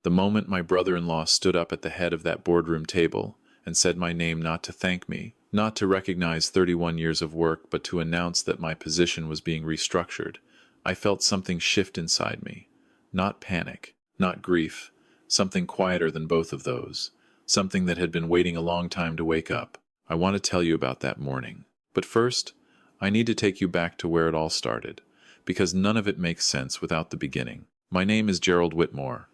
The moment my brother-in-law stood up at the head of that boardroom table and said my name, not to thank me, not to recognize 31 years of work, but to announce that my position was being restructured, I felt something shift inside me. Not panic, not grief, something quieter than both of those, something that had been waiting a long time to wake up. I want to tell you about that morning. But first, I need to take you back to where it all started, because none of it makes sense without the beginning. My name is Gerald Whitmore.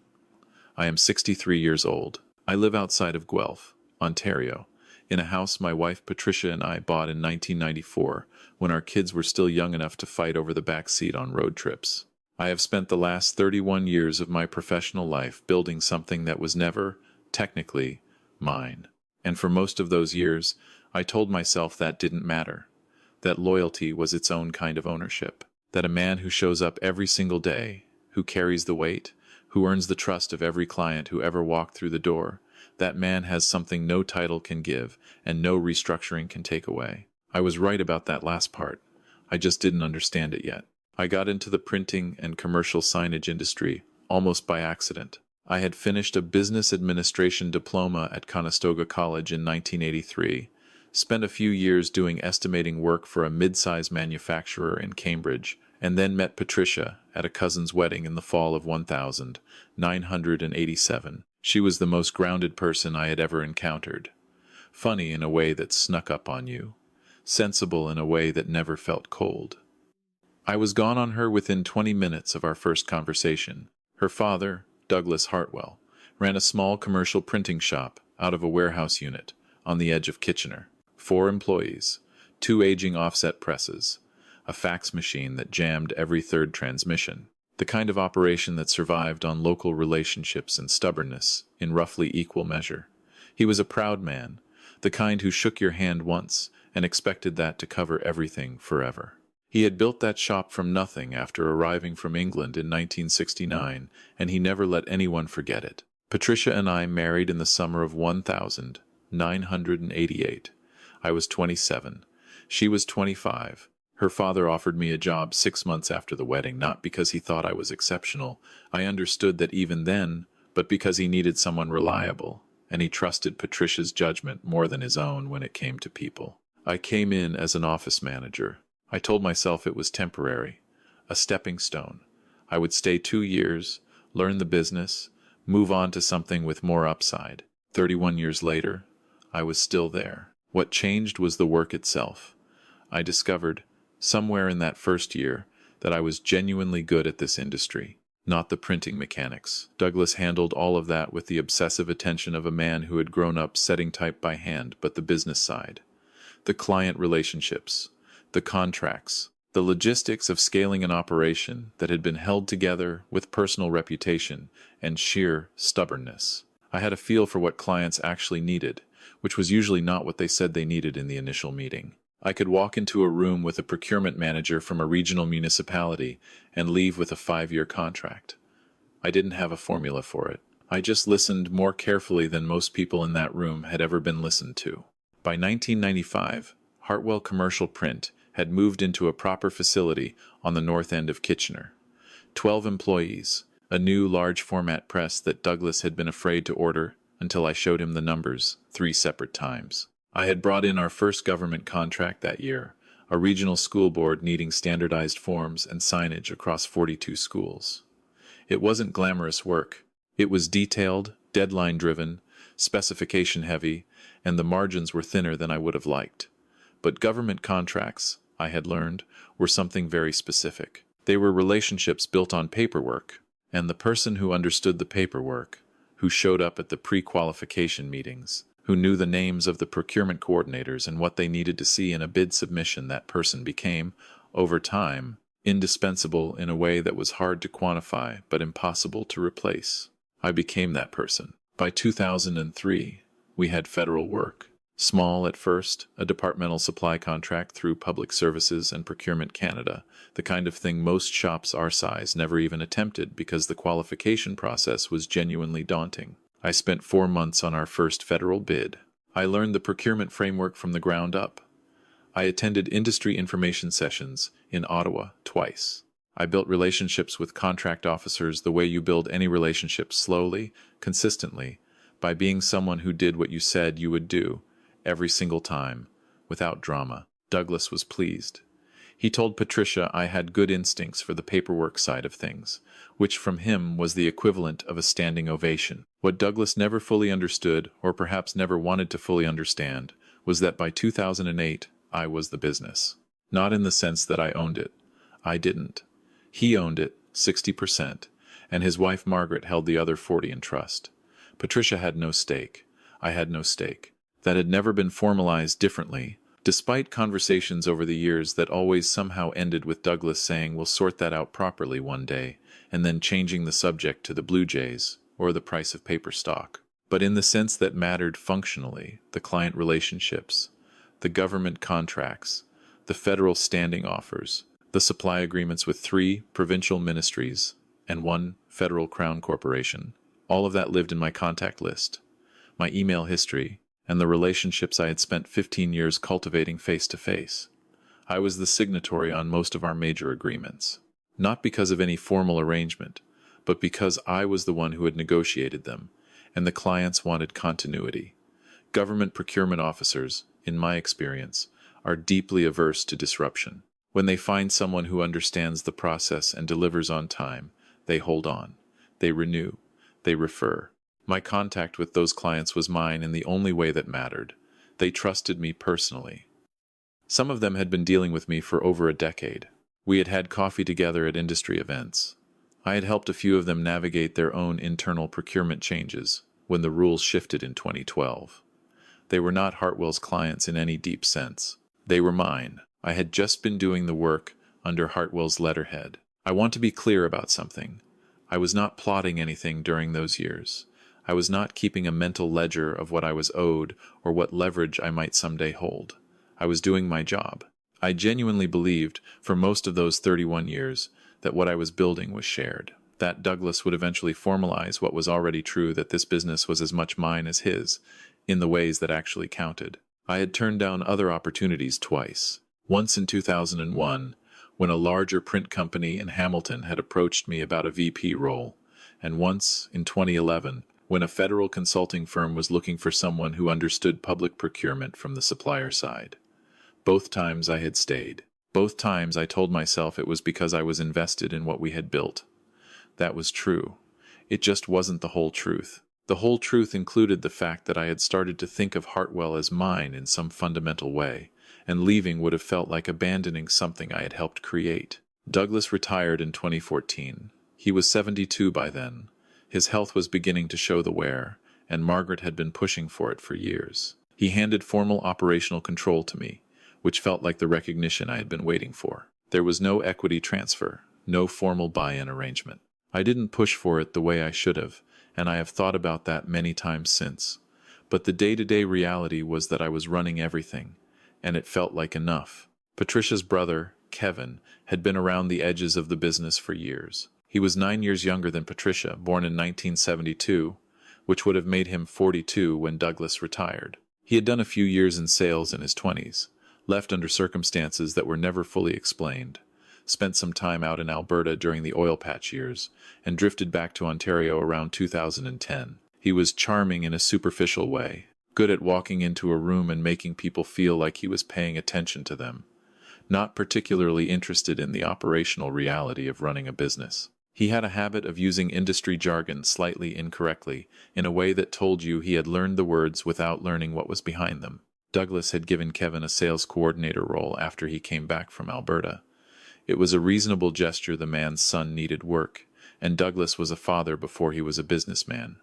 I am 63 years old. I live outside of Guelph, Ontario, in a house my wife Patricia and I bought in 1994 when our kids were still young enough to fight over the back seat on road trips. I have spent the last 31 years of my professional life building something that was never, technically, mine. And for most of those years, I told myself that didn't matter, that loyalty was its own kind of ownership, that a man who shows up every single day, who carries the weight, who earns the trust of every client who ever walked through the door, that man has something no title can give and no restructuring can take away. I was right about that last part. I just didn't understand it yet. I got into the printing and commercial signage industry almost by accident. I had finished a business administration diploma at Conestoga College in 1983, spent a few years doing estimating work for a mid-size manufacturer in Cambridge, and then met Patricia at a cousin's wedding in the fall of 1987. She was the most grounded person I had ever encountered. Funny in a way that snuck up on you. Sensible in a way that never felt cold. I was gone on her within 20 minutes of our first conversation. Her father, Douglas Hartwell, ran a small commercial printing shop out of a warehouse unit on the edge of Kitchener. 4 employees, 2 aging offset presses, a fax machine that jammed every third transmission. The kind of operation that survived on local relationships and stubbornness in roughly equal measure. He was a proud man, the kind who shook your hand once and expected that to cover everything forever. He had built that shop from nothing after arriving from England in 1969, and he never let anyone forget it. Patricia and I married in the summer of 1988. I was 27. She was 25. Her father offered me a job 6 months after the wedding, not because he thought I was exceptional. I understood that even then, but because he needed someone reliable, and he trusted Patricia's judgment more than his own when it came to people. I came in as an office manager. I told myself it was temporary, a stepping stone. I would stay 2 years, learn the business, move on to something with more upside. 31 years later, I was still there. What changed was the work itself. I discovered, somewhere in that first year, that I was genuinely good at this industry, not the printing mechanics. Douglas handled all of that with the obsessive attention of a man who had grown up setting type by hand, but the business side, the client relationships, the contracts, the logistics of scaling an operation that had been held together with personal reputation and sheer stubbornness. I had a feel for what clients actually needed, which was usually not what they said they needed in the initial meeting. I could walk into a room with a procurement manager from a regional municipality and leave with a 5-year contract. I didn't have a formula for it. I just listened more carefully than most people in that room had ever been listened to. By 1995, Hartwell Commercial Print had moved into a proper facility on the north end of Kitchener. 12 employees, a new large-format press that Douglas had been afraid to order until I showed him the numbers 3 separate times. I had brought in our first government contract that year, a regional school board needing standardized forms and signage across 42 schools. It wasn't glamorous work. It was detailed, deadline-driven, specification-heavy, and the margins were thinner than I would have liked. But government contracts, I had learned, were something very specific. They were relationships built on paperwork, and the person who understood the paperwork, who showed up at the pre-qualification meetings, who knew the names of the procurement coordinators and what they needed to see in a bid submission, that person became, over time, indispensable in a way that was hard to quantify but impossible to replace. I became that person. By 2003, we had federal work. Small at first, a departmental supply contract through Public Services and Procurement Canada, the kind of thing most shops our size never even attempted because the qualification process was genuinely daunting. I spent 4 months on our first federal bid. I learned the procurement framework from the ground up. I attended industry information sessions in Ottawa twice. I built relationships with contract officers the way you build any relationship, slowly, consistently, by being someone who did what you said you would do, every single time, without drama. Douglas was pleased. He told Patricia I had good instincts for the paperwork side of things, which from him was the equivalent of a standing ovation. What Douglas never fully understood, or perhaps never wanted to fully understand, was that by 2008 I was the business. Not in the sense that I owned it. I didn't. He owned it, 60%, and his wife Margaret held the other 40 in trust. Patricia had no stake. I had no stake. That had never been formalized differently, despite conversations over the years that always somehow ended with Douglas saying we'll sort that out properly one day, and then changing the subject to the Blue Jays, or the price of paper stock. But in the sense that mattered functionally, the client relationships, the government contracts, the federal standing offers, the supply agreements with 3 provincial ministries and 1 federal crown corporation, all of that lived in my contact list, my email history, and the relationships I had spent 15 years cultivating face-to-face. I was the signatory on most of our major agreements, not because of any formal arrangement, but because I was the one who had negotiated them, and the clients wanted continuity. Government procurement officers, in my experience, are deeply averse to disruption. When they find someone who understands the process and delivers on time, they hold on, they renew, they refer. My contact with those clients was mine in the only way that mattered. They trusted me personally. Some of them had been dealing with me for over a decade. We had had coffee together at industry events. I had helped a few of them navigate their own internal procurement changes when the rules shifted in 2012. They were not Hartwell's clients in any deep sense. They were mine. I had just been doing the work under Hartwell's letterhead. I want to be clear about something. I was not plotting anything during those years. I was not keeping a mental ledger of what I was owed or what leverage I might someday hold. I was doing my job. I genuinely believed, for most of those 31 years, that what I was building was shared. That Douglas would eventually formalize what was already true, that this business was as much mine as his, in the ways that actually counted. I had turned down other opportunities twice. Once in 2001, when a larger print company in Hamilton had approached me about a VP role, and once in 2011, when a federal consulting firm was looking for someone who understood public procurement from the supplier side. Both times I had stayed. Both times I told myself it was because I was invested in what we had built. That was true. It just wasn't the whole truth. The whole truth included the fact that I had started to think of Hartwell as mine in some fundamental way, and leaving would have felt like abandoning something I had helped create. Douglas retired in 2014. He was 72 by then. His health was beginning to show the wear, and Margaret had been pushing for it for years. He handed formal operational control to me, which felt like the recognition I had been waiting for. There was no equity transfer, no formal buy-in arrangement. I didn't push for it the way I should have, and I have thought about that many times since. But the day-to-day reality was that I was running everything, and it felt like enough. Patricia's brother, Kevin, had been around the edges of the business for years. He was 9 years younger than Patricia, born in 1972, which would have made him 42 when Douglas retired. He had done a few years in sales in his 20s, left under circumstances that were never fully explained, spent some time out in Alberta during the oil patch years, and drifted back to Ontario around 2010. He was charming in a superficial way, good at walking into a room and making people feel like he was paying attention to them, not particularly interested in the operational reality of running a business. He had a habit of using industry jargon slightly incorrectly, in a way that told you he had learned the words without learning what was behind them. Douglas had given Kevin a sales coordinator role after he came back from Alberta. It was a reasonable gesture. The man's son needed work, and Douglas was a father before he was a businessman.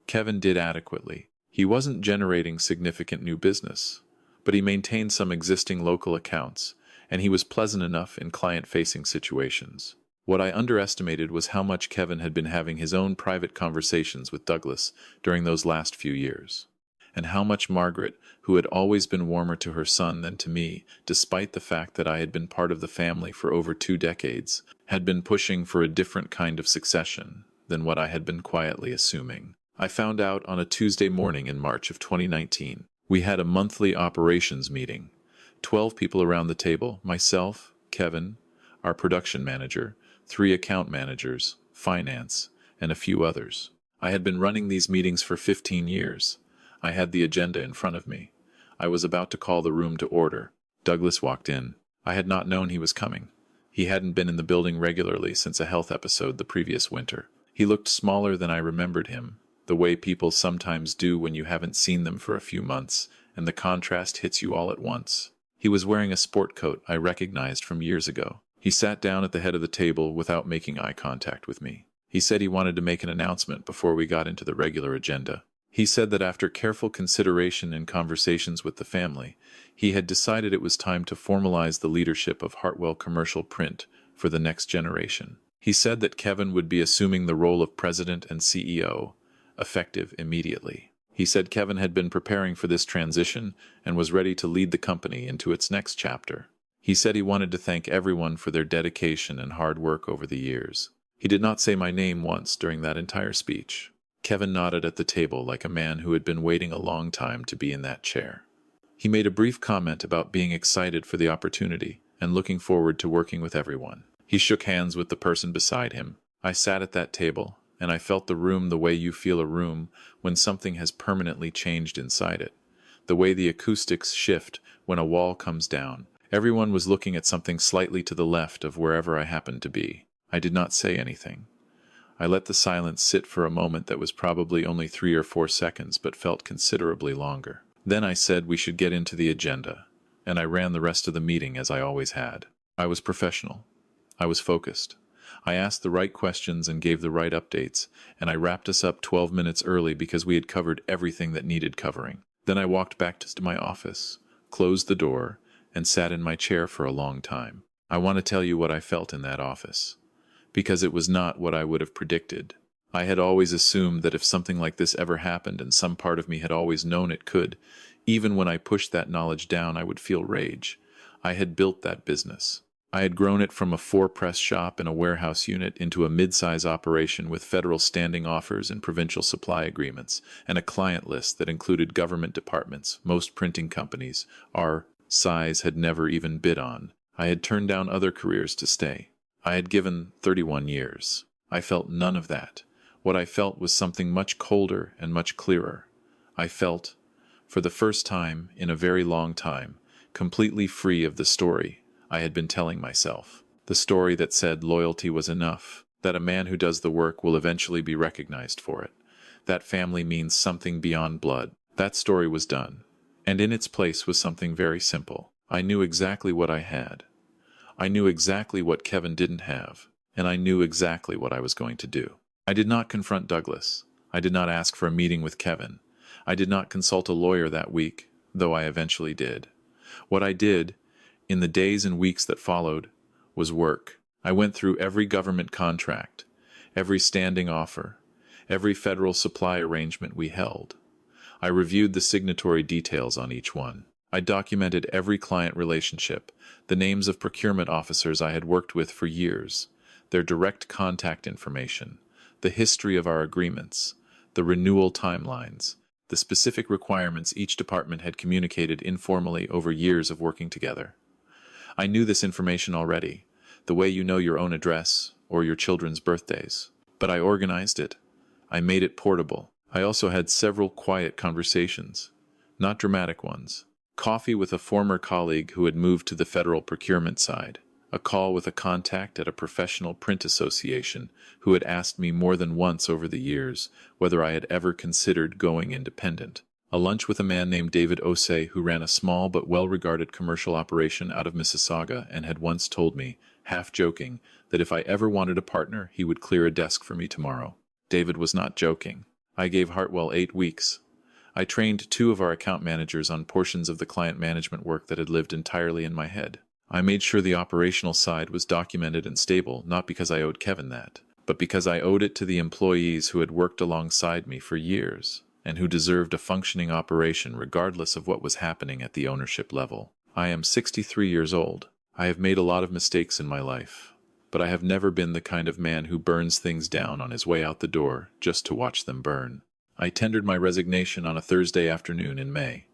Kevin did adequately. He wasn't generating significant new business, but he maintained some existing local accounts, and he was pleasant enough in client-facing situations. What I underestimated was how much Kevin had been having his own private conversations with Douglas during those last few years, and how much Margaret, who had always been warmer to her son than to me, despite the fact that I had been part of the family for over 2 decades, had been pushing for a different kind of succession than what I had been quietly assuming. I found out on a Tuesday morning in March of 2019. We had a monthly operations meeting. 12 people around the table, myself, Kevin, our production manager, 3 account managers, finance, and a few others. I had been running these meetings for 15 years. I had the agenda in front of me. I was about to call the room to order. Douglas walked in. I had not known he was coming. He hadn't been in the building regularly since a health episode the previous winter. He looked smaller than I remembered him, the way people sometimes do when you haven't seen them for a few months, and the contrast hits you all at once. He was wearing a sport coat I recognized from years ago. He sat down at the head of the table without making eye contact with me. He said he wanted to make an announcement before we got into the regular agenda. He said that after careful consideration and conversations with the family, he had decided it was time to formalize the leadership of Hartwell Commercial Print for the next generation. He said that Kevin would be assuming the role of president and CEO, effective immediately. He said Kevin had been preparing for this transition and was ready to lead the company into its next chapter. He said he wanted to thank everyone for their dedication and hard work over the years. He did not say my name once during that entire speech. Kevin nodded at the table like a man who had been waiting a long time to be in that chair. He made a brief comment about being excited for the opportunity and looking forward to working with everyone. He shook hands with the person beside him. I sat at that table, and I felt the room the way you feel a room when something has permanently changed inside it. The way the acoustics shift when a wall comes down. Everyone was looking at something slightly to the left of wherever I happened to be. I did not say anything. I let the silence sit for a moment that was probably only 3 or 4 seconds, but felt considerably longer. Then I said we should get into the agenda, and I ran the rest of the meeting as I always had. I was professional. I was focused. I asked the right questions and gave the right updates, and I wrapped us up 12 minutes early because we had covered everything that needed covering. Then I walked back to my office, closed the door, and sat in my chair for a long time. I want to tell you what I felt in that office, because it was not what I would have predicted. I had always assumed that if something like this ever happened, and some part of me had always known it could, even when I pushed that knowledge down, I would feel rage. I had built that business. I had grown it from a 4-press shop and a warehouse unit into a mid-size operation with federal standing offers and provincial supply agreements, and a client list that included government departments most printing companies our size had never even bid on. I had turned down other careers to stay. I had given 31 years. I felt none of that. What I felt was something much colder and much clearer. I felt, for the first time in a very long time, completely free of the story I had been telling myself. The story that said loyalty was enough, that a man who does the work will eventually be recognized for it, that family means something beyond blood. That story was done, and in its place was something very simple. I knew exactly what I had. I knew exactly what Kevin didn't have, and I knew exactly what I was going to do. I did not confront Douglas. I did not ask for a meeting with Kevin. I did not consult a lawyer that week, though I eventually did. What I did, in the days and weeks that followed, was work. I went through every government contract, every standing offer, every federal supply arrangement we held. I reviewed the signatory details on each one. I documented every client relationship, the names of procurement officers I had worked with for years, their direct contact information, the history of our agreements, the renewal timelines, the specific requirements each department had communicated informally over years of working together. I knew this information already, the way you know your own address or your children's birthdays. But I organized it. I made it portable. I also had several quiet conversations, not dramatic ones. Coffee with a former colleague who had moved to the federal procurement side. A call with a contact at a professional print association who had asked me more than once over the years whether I had ever considered going independent. A lunch with a man named David Osei who ran a small but well-regarded commercial operation out of Mississauga and had once told me, half joking, that if I ever wanted a partner, he would clear a desk for me tomorrow. David was not joking. I gave Hartwell 8 weeks. I trained 2 of our account managers on portions of the client management work that had lived entirely in my head. I made sure the operational side was documented and stable, not because I owed Kevin that, but because I owed it to the employees who had worked alongside me for years, and who deserved a functioning operation regardless of what was happening at the ownership level. I am 63 years old. I have made a lot of mistakes in my life, but I have never been the kind of man who burns things down on his way out the door just to watch them burn. I tendered my resignation on a Thursday afternoon in May.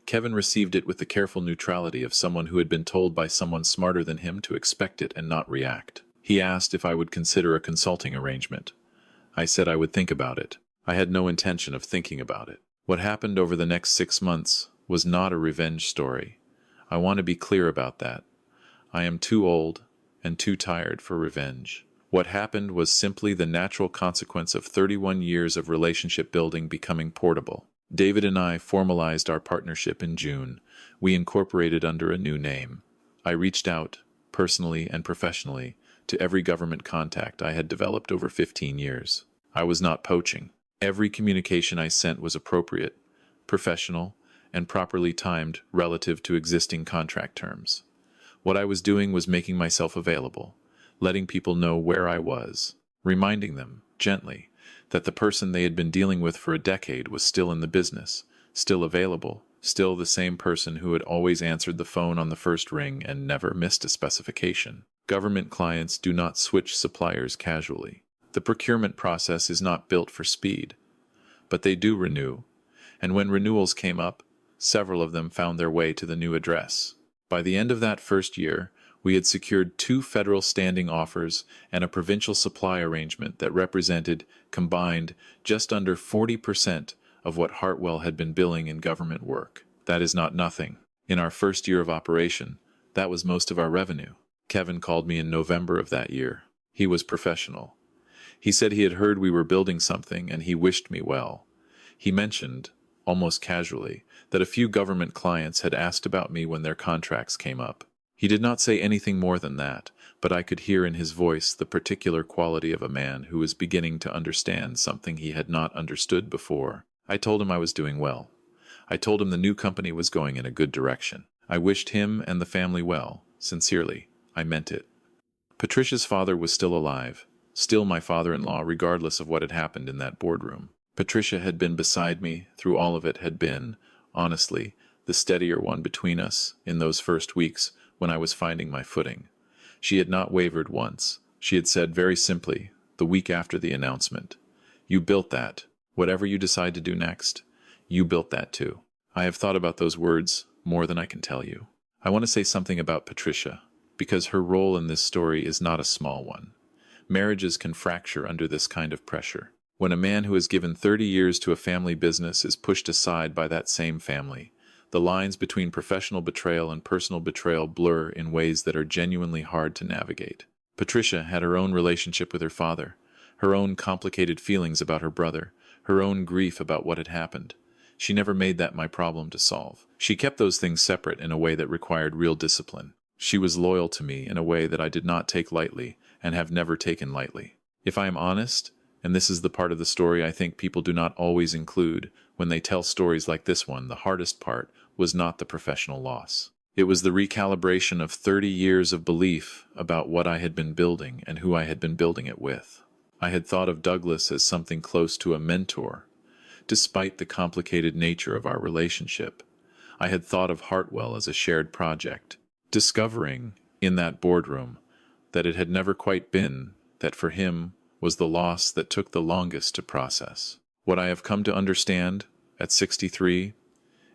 Kevin received it with the careful neutrality of someone who had been told by someone smarter than him to expect it and not react. He asked if I would consider a consulting arrangement. I said I would think about it. I had no intention of thinking about it. What happened over the next 6 months was not a revenge story. I want to be clear about that. I am too old and too tired for revenge. What happened was simply the natural consequence of 31 years of relationship building becoming portable. David and I formalized our partnership in June. We incorporated under a new name. I reached out, personally and professionally, to every government contact I had developed over 15 years. I was not poaching. Every communication I sent was appropriate, professional, and properly timed relative to existing contract terms. What I was doing was making myself available, letting people know where I was, reminding them, gently, that the person they had been dealing with for a decade was still in the business, still available, still the same person who had always answered the phone on the first ring and never missed a specification. Government clients do not switch suppliers casually. The procurement process is not built for speed, but they do renew, and when renewals came up, several of them found their way to the new address. By the end of that first year, we had secured 2 federal standing offers and a provincial supply arrangement that represented, combined, just under 40% of what Hartwell had been billing in government work. That is not nothing. In our first year of operation, that was most of our revenue. Kevin called me in November of that year. He was professional. He said he had heard we were building something and he wished me well. He mentioned, almost casually, that a few government clients had asked about me when their contracts came up. He did not say anything more than that, but I could hear in his voice the particular quality of a man who was beginning to understand something he had not understood before. I told him I was doing well. I told him the new company was going in a good direction. I wished him and the family well. Sincerely, I meant it. Patricia's father was still alive, still my father-in-law regardless of what had happened in that boardroom. Patricia had been beside me through all of it, had been, honestly, the steadier one between us in those first weeks when I was finding my footing. She had not wavered once. She had said very simply, the week after the announcement, "You built that. Whatever you decide to do next, you built that too." I have thought about those words more than I can tell you. I want to say something about Patricia, because her role in this story is not a small one. Marriages can fracture under this kind of pressure. When a man who has given 30 years to a family business is pushed aside by that same family, the lines between professional betrayal and personal betrayal blur in ways that are genuinely hard to navigate. Patricia had her own relationship with her father, her own complicated feelings about her brother, her own grief about what had happened. She never made that my problem to solve. She kept those things separate in a way that required real discipline. She was loyal to me in a way that I did not take lightly and have never taken lightly. If I am honest, and this is the part of the story I think people do not always include when they tell stories like this one, the hardest part was not the professional loss. It was the recalibration of 30 years of belief about what I had been building and who I had been building it with. I had thought of Douglas as something close to a mentor, despite the complicated nature of our relationship. I had thought of Hartwell as a shared project, discovering, in that boardroom, that it had never quite been, that for him was the loss that took the longest to process. What I have come to understand, at 63,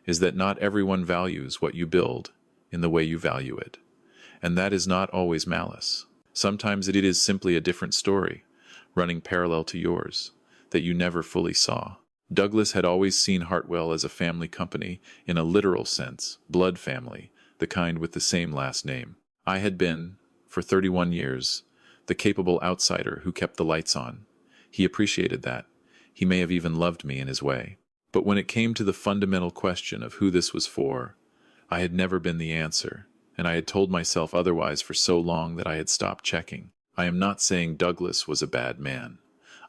is that not everyone values what you build in the way you value it. And that is not always malice. Sometimes it is simply a different story, running parallel to yours, that you never fully saw. Douglas had always seen Hartwell as a family company in a literal sense, blood family, the kind with the same last name. I had been, for 31 years, the capable outsider who kept the lights on. He appreciated that. He may have even loved me in his way. But when it came to the fundamental question of who this was for, I had never been the answer, and I had told myself otherwise for so long that I had stopped checking. I am not saying Douglas was a bad man.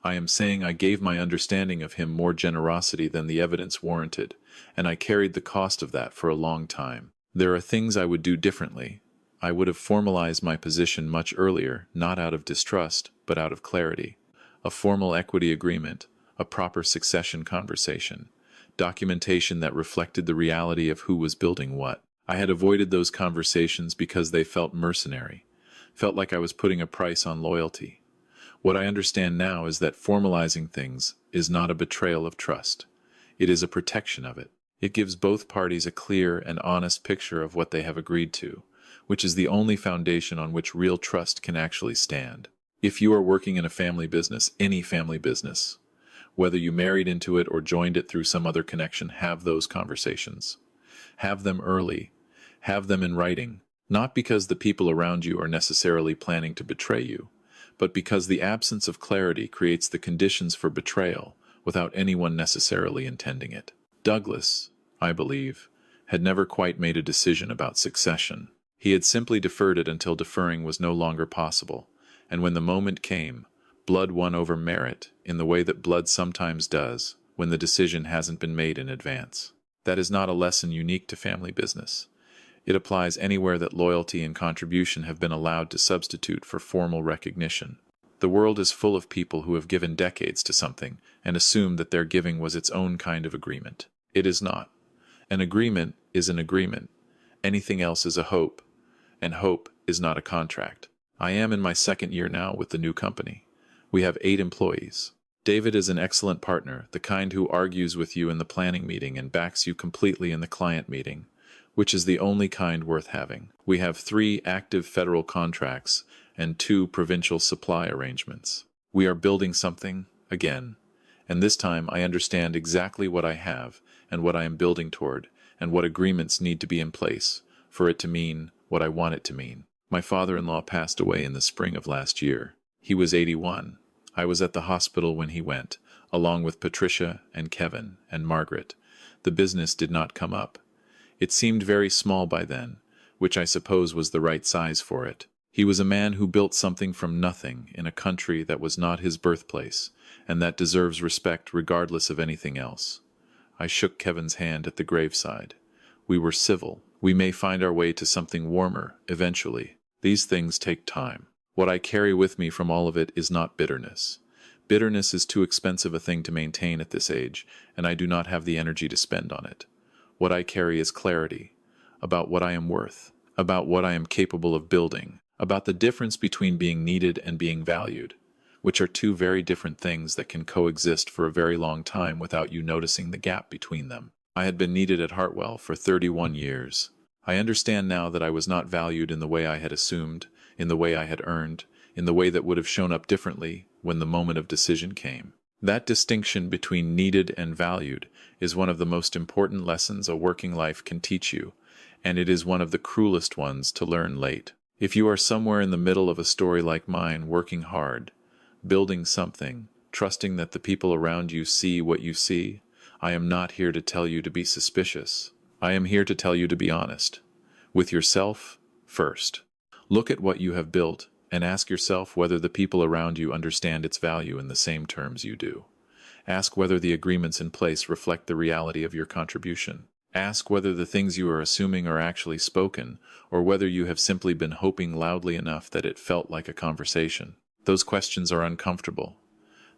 I am saying I gave my understanding of him more generosity than the evidence warranted, and I carried the cost of that for a long time. There are things I would do differently. I would have formalized my position much earlier, not out of distrust, but out of clarity. A formal equity agreement, a proper succession conversation, documentation that reflected the reality of who was building what. I had avoided those conversations because they felt mercenary, felt like I was putting a price on loyalty. What I understand now is that formalizing things is not a betrayal of trust. It is a protection of it. It gives both parties a clear and honest picture of what they have agreed to, which is the only foundation on which real trust can actually stand. If you are working in a family business, any family business, whether you married into it or joined it through some other connection, have those conversations. Have them early. Have them in writing, not because the people around you are necessarily planning to betray you, but because the absence of clarity creates the conditions for betrayal without anyone necessarily intending it. Douglas, I believe, had never quite made a decision about succession. He had simply deferred it until deferring was no longer possible, and when the moment came, blood won over merit in the way that blood sometimes does when the decision hasn't been made in advance. That is not a lesson unique to family business. It applies anywhere that loyalty and contribution have been allowed to substitute for formal recognition. The world is full of people who have given decades to something and assumed that their giving was its own kind of agreement. It is not. An agreement is an agreement. Anything else is a hope, and hope is not a contract. I am in my second year now with the new company. We have 8 employees. David is an excellent partner, the kind who argues with you in the planning meeting and backs you completely in the client meeting, which is the only kind worth having. We have 3 active federal contracts and 2 provincial supply arrangements. We are building something, again, and this time I understand exactly what I have and what I am building toward and what agreements need to be in place for it to mean what I want it to mean. My father-in-law passed away in the spring of last year. He was 81. I was at the hospital when he went, along with Patricia and Kevin and Margaret. The business did not come up. It seemed very small by then, which I suppose was the right size for it. He was a man who built something from nothing in a country that was not his birthplace, and that deserves respect regardless of anything else. I shook Kevin's hand at the graveside. We were civil. We may find our way to something warmer, eventually. These things take time. What I carry with me from all of it is not bitterness. Bitterness is too expensive a thing to maintain at this age, and I do not have the energy to spend on it. What I carry is clarity, about what I am worth, about what I am capable of building, about the difference between being needed and being valued, which are 2 very different things that can coexist for a very long time without you noticing the gap between them. I had been needed at Hartwell for 31 years. I understand now that I was not valued in the way I had assumed, in the way I had earned, in the way that would have shown up differently when the moment of decision came. That distinction between needed and valued is one of the most important lessons a working life can teach you, and it is one of the cruelest ones to learn late. If you are somewhere in the middle of a story like mine, working hard, building something, trusting that the people around you see what you see, I am not here to tell you to be suspicious. I am here to tell you to be honest. With yourself first. Look at what you have built and ask yourself whether the people around you understand its value in the same terms you do. Ask whether the agreements in place reflect the reality of your contribution. Ask whether the things you are assuming are actually spoken, or whether you have simply been hoping loudly enough that it felt like a conversation. Those questions are uncomfortable.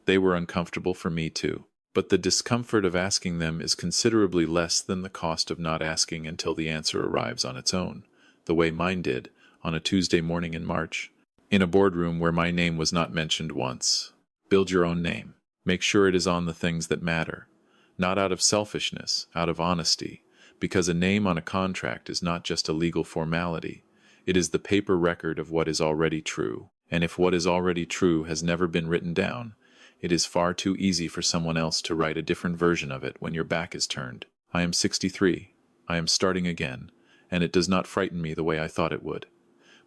They were uncomfortable for me too. But the discomfort of asking them is considerably less than the cost of not asking until the answer arrives on its own, the way mine did on a Tuesday morning in March, in a boardroom where my name was not mentioned once. Build your own name. Make sure it is on the things that matter, not out of selfishness, out of honesty, because a name on a contract is not just a legal formality. It is the paper record of what is already true, and if what is already true has never been written down, it is far too easy for someone else to write a different version of it when your back is turned. I am 63. I am starting again, and it does not frighten me the way I thought it would.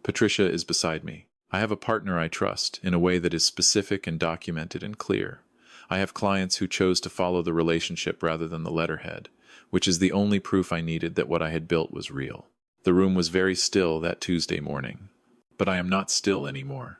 Patricia is beside me. I have a partner I trust in a way that is specific and documented and clear. I have clients who chose to follow the relationship rather than the letterhead, which is the only proof I needed that what I had built was real. The room was very still that Tuesday morning. But I am not still anymore.